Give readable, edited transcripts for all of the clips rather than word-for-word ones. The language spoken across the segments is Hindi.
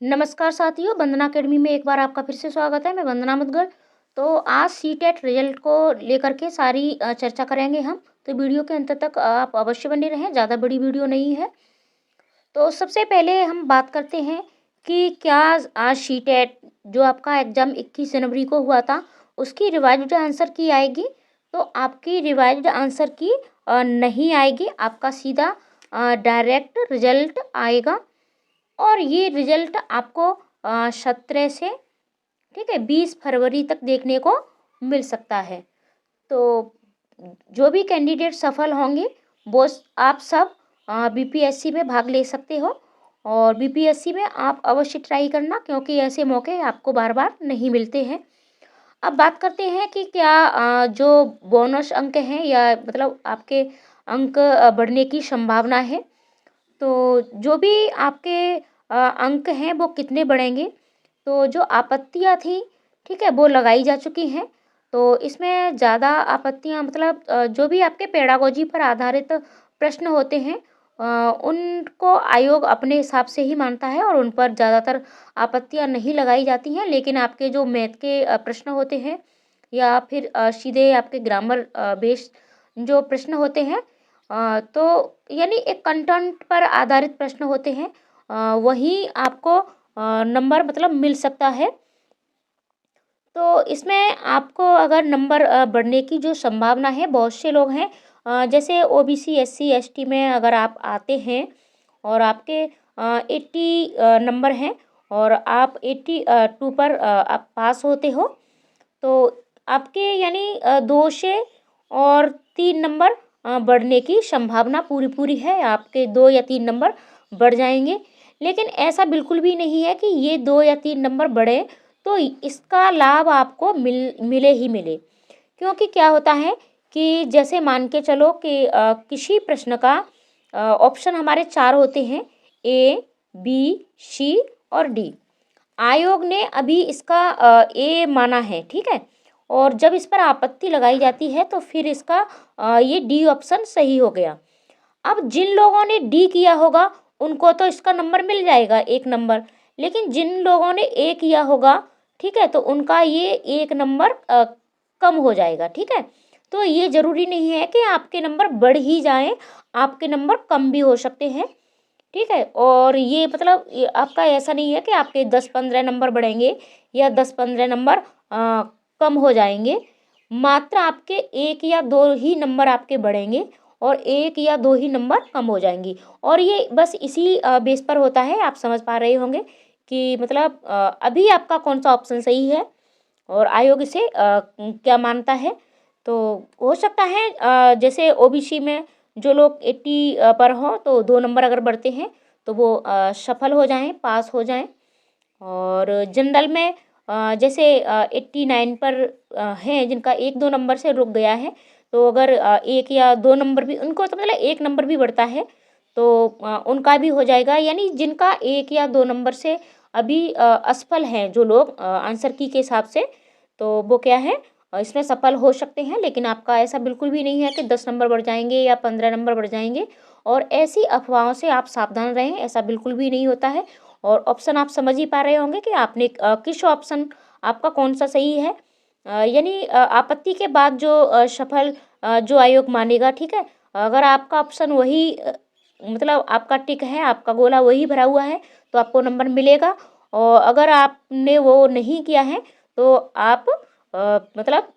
नमस्कार साथियों, वंदना अकेडमी में एक बार आपका फिर से स्वागत है। मैं वंदना मुदगल। तो आज सीटेट रिजल्ट को लेकर के सारी चर्चा करेंगे हम। तो वीडियो के अंत तक आप अवश्य बने रहें, ज़्यादा बड़ी वीडियो नहीं है। तो सबसे पहले हम बात करते हैं कि क्या आज सीटेट जो आपका एग्ज़ाम 21 जनवरी को हुआ था, उसकी रिवाइज्ड आंसर की आएगी। तो आपकी रिवाइज्ड आंसर की नहीं आएगी, आपका सीधा डायरेक्ट रिजल्ट आएगा। और ये रिजल्ट आपको 17 से ठीक है 20 फरवरी तक देखने को मिल सकता है। तो जो भी कैंडिडेट सफल होंगे वो आप सब बीपीएससी में भाग ले सकते हो। और बीपीएससी में आप अवश्य ट्राई करना, क्योंकि ऐसे मौके आपको बार बार नहीं मिलते हैं। अब बात करते हैं कि क्या जो बोनस अंक हैं या मतलब आपके अंक बढ़ने की संभावना है। तो जो भी आपके अंक हैं वो कितने बढ़ेंगे, तो जो आपत्तियाँ थी ठीक है वो लगाई जा चुकी हैं। तो इसमें ज़्यादा आपत्तियाँ मतलब जो भी आपके पेडागोजी पर आधारित प्रश्न होते हैं उनको आयोग अपने हिसाब से ही मानता है और उन पर ज़्यादातर आपत्तियाँ नहीं लगाई जाती हैं। लेकिन आपके जो मैथ के प्रश्न होते हैं या फिर सीधे आपके ग्रामर बेस्ड जो प्रश्न होते हैं तो यानी एक कंटेंट पर आधारित प्रश्न होते हैं, वही आपको नंबर मतलब मिल सकता है। तो इसमें आपको अगर नंबर बढ़ने की जो संभावना है, बहुत से लोग हैं जैसे ओबीसी एससी एसटी में अगर आप आते हैं और आपके 80 नंबर हैं और आप 82 पर आप पास होते हो, तो आपके यानी 2 से और 3 नंबर बढ़ने की संभावना पूरी पूरी है। आपके 2 या 3 नंबर बढ़ जाएंगे। लेकिन ऐसा बिल्कुल भी नहीं है कि ये 2 या 3 नंबर बढ़े तो इसका लाभ आपको मिले ही मिले। क्योंकि क्या होता है कि जैसे मान के चलो कि किसी प्रश्न का ऑप्शन हमारे 4 होते हैं, ए बी सी और डी। आयोग ने अभी इसका ए माना है, ठीक है। और जब इस पर आपत्ति लगाई जाती है तो फिर इसका ये डी ऑप्शन सही हो गया। अब जिन लोगों ने डी किया होगा उनको तो इसका नंबर मिल जाएगा 1 नंबर। लेकिन जिन लोगों ने ए किया होगा ठीक है, तो उनका ये 1 नंबर कम हो जाएगा, ठीक है। तो ये ज़रूरी नहीं है कि आपके नंबर बढ़ ही जाएं, आपके नंबर कम भी हो सकते हैं, ठीक है। और ये मतलब ये आपका ऐसा नहीं है कि आपके 10-15 नंबर बढ़ेंगे या 10-15 नंबर कम हो जाएंगे। मात्र आपके 1 या 2 ही नंबर आपके बढ़ेंगे और 1 या 2 ही नंबर कम हो जाएंगी। और ये बस इसी बेस पर होता है, आप समझ पा रहे होंगे कि मतलब अभी आपका कौन सा ऑप्शन सही है और आयोग इसे क्या मानता है। तो हो सकता है जैसे ओबीसी में जो लोग 80 पर हो तो 2 नंबर अगर बढ़ते हैं तो वो सफल हो जाएं, पास हो जाएं। और जनरल में जैसे 89 पर हैं जिनका 1-2 नंबर से रुक गया है, तो अगर 1 या 2 नंबर भी उनको तो मतलब 1 नंबर भी बढ़ता है तो उनका भी हो जाएगा। यानी जिनका 1 या 2 नंबर से अभी असफल हैं जो लोग आंसर की के हिसाब से, तो वो क्या है इसमें सफल हो सकते हैं। लेकिन आपका ऐसा बिल्कुल भी नहीं है कि 10 नंबर बढ़ जाएंगे या 15 नंबर बढ़ जाएंगे। और ऐसी अफवाहों से आप सावधान रहें, ऐसा बिल्कुल भी नहीं होता है। और ऑप्शन आप समझ ही पा रहे होंगे कि आपने किस ऑप्शन आपका कौन सा सही है। यानी आपत्ति के बाद जो सफल जो आयोग मानेगा, ठीक है। अगर आपका ऑप्शन वही मतलब आपका टिक है, आपका गोला वही भरा हुआ है तो आपको नंबर मिलेगा। और अगर आपने वो नहीं किया है तो आप मतलब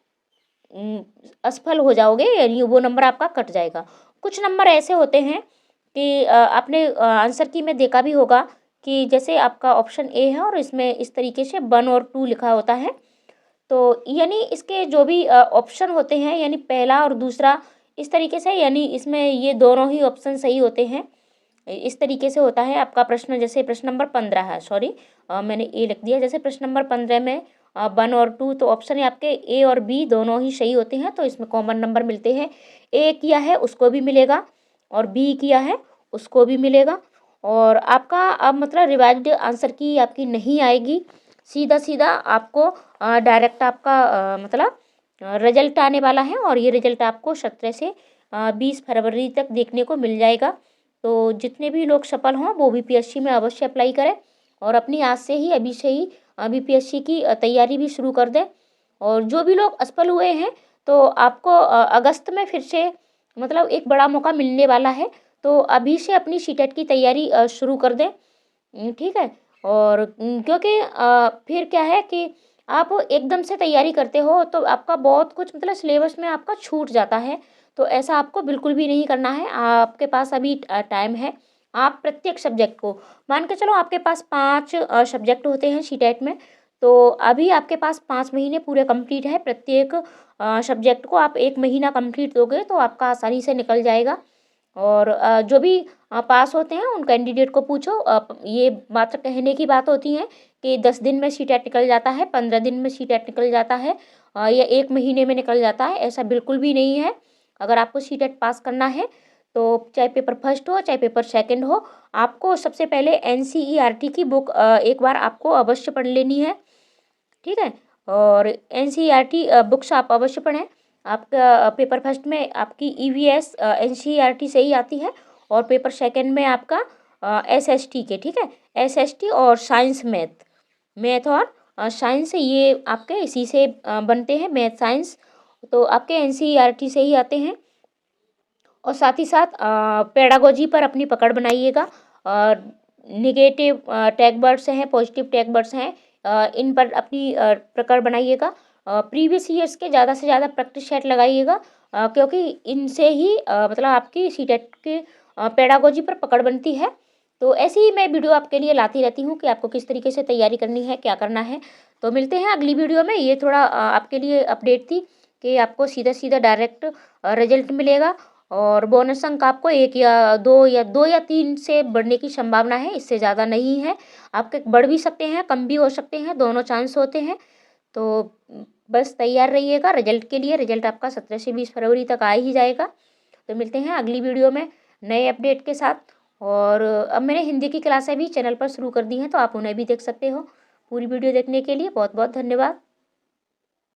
असफल हो जाओगे, यानी वो नंबर आपका कट जाएगा। कुछ नंबर ऐसे होते हैं कि आपने आंसर की में देखा भी होगा कि जैसे आपका ऑप्शन ए है और इसमें इस तरीके से 1 और 2 लिखा होता है। तो यानी इसके जो भी ऑप्शन होते हैं यानी पहला और दूसरा इस तरीके से, यानी इसमें ये दोनों ही ऑप्शन सही होते हैं। इस तरीके से होता है आपका प्रश्न। जैसे प्रश्न नंबर 15 है, सॉरी मैंने ए लिख दिया। जैसे प्रश्न नंबर 15 में 1 और 2 तो ऑप्शन है आपके ए और बी दोनों ही सही होते हैं, तो इसमें कॉमन नंबर मिलते हैं। ए किया है उसको भी मिलेगा और बी किया है उसको भी मिलेगा। और आपका अब मतलब रिवाइज्ड आंसर की आपकी नहीं आएगी, सीधा सीधा आपको डायरेक्ट आपका मतलब रिजल्ट आने वाला है। और ये रिजल्ट आपको 17 से 20 फरवरी तक देखने को मिल जाएगा। तो जितने भी लोग सफल हों वो बीपीएससी में अवश्य अप्लाई करें और अपनी आज से ही, अभी से ही बीपीएससी की तैयारी भी शुरू कर दें। और जो भी लोग असफल हुए हैं, तो आपको अगस्त में फिर से मतलब एक बड़ा मौका मिलने वाला है, तो अभी से अपनी सीटेट की तैयारी शुरू कर दें। ठीक है। और क्योंकि फिर क्या है कि आप एकदम से तैयारी करते हो तो आपका बहुत कुछ मतलब सिलेबस में आपका छूट जाता है, तो ऐसा आपको बिल्कुल भी नहीं करना है। आपके पास अभी टाइम है। आप प्रत्येक सब्जेक्ट को मान के चलो, आपके पास 5 सब्जेक्ट होते हैं सीटेट में, तो अभी आपके पास 5 महीने पूरे कंप्लीट है। प्रत्येक सब्जेक्ट को आप 1 महीना कंप्लीट दोगे तो आपका आसानी से निकल जाएगा। और जो भी पास होते हैं उन कैंडिडेट को पूछो। ये मात्र कहने की बात होती है कि 10 दिन में सीटेट निकल जाता है, 15 दिन में सीटेट निकल जाता है, या 1 महीने में निकल जाता है, ऐसा बिल्कुल भी नहीं है। अगर आपको सीटेट पास करना है तो चाहे पेपर फर्स्ट हो चाहे पेपर सेकंड हो, आपको सबसे पहले एनसीईआरटी की बुक एक बार आपको अवश्य पढ़ लेनी है। ठीक है। और एनसीईआरटी बुक्स आप अवश्य पढ़ें। आपका पेपर फर्स्ट में आपकी ईवीएस एनसीईआरटी से ही आती है, और पेपर सेकंड में आपका एसएसटी के, ठीक है, एसएसटी और साइंस मैथ, मैथ और साइंस, ये आपके इसी से बनते हैं, मैथ साइंस, तो आपके एनसीईआरटी से ही आते हैं। और साथ ही साथ पेडागोजी पर अपनी पकड़ बनाइएगा। निगेटिव टैग वर्ड्स हैं, पॉजिटिव टैग वर्ड्स हैं, इन पर अपनी पकड़ बनाइएगा। प्रीवियस ईयर्स के ज़्यादा से ज़्यादा प्रैक्टिस सेट लगाइएगा, क्योंकि इनसे ही मतलब आपकी सीटेट के पेडागोजी पर पकड़ बनती है। तो ऐसे ही मैं वीडियो आपके लिए लाती रहती हूँ कि आपको किस तरीके से तैयारी करनी है, क्या करना है। तो मिलते हैं अगली वीडियो में। ये थोड़ा आपके लिए अपडेट थी कि आपको सीधा सीधा डायरेक्ट रिजल्ट मिलेगा, और बोनस अंक आपको 1 या 2 या 3 से बढ़ने की संभावना है, इससे ज़्यादा नहीं है। आपके बढ़ भी सकते हैं, कम भी हो सकते हैं, दोनों चांस होते हैं। तो बस तैयार रहिएगा रिजल्ट के लिए। रिजल्ट आपका 17 से 20 फरवरी तक आ ही जाएगा। तो मिलते हैं अगली वीडियो में नए अपडेट के साथ। और अब मैंने हिंदी की क्लासें भी चैनल पर शुरू कर दी हैं, तो आप उन्हें भी देख सकते हो। पूरी वीडियो देखने के लिए बहुत बहुत धन्यवाद।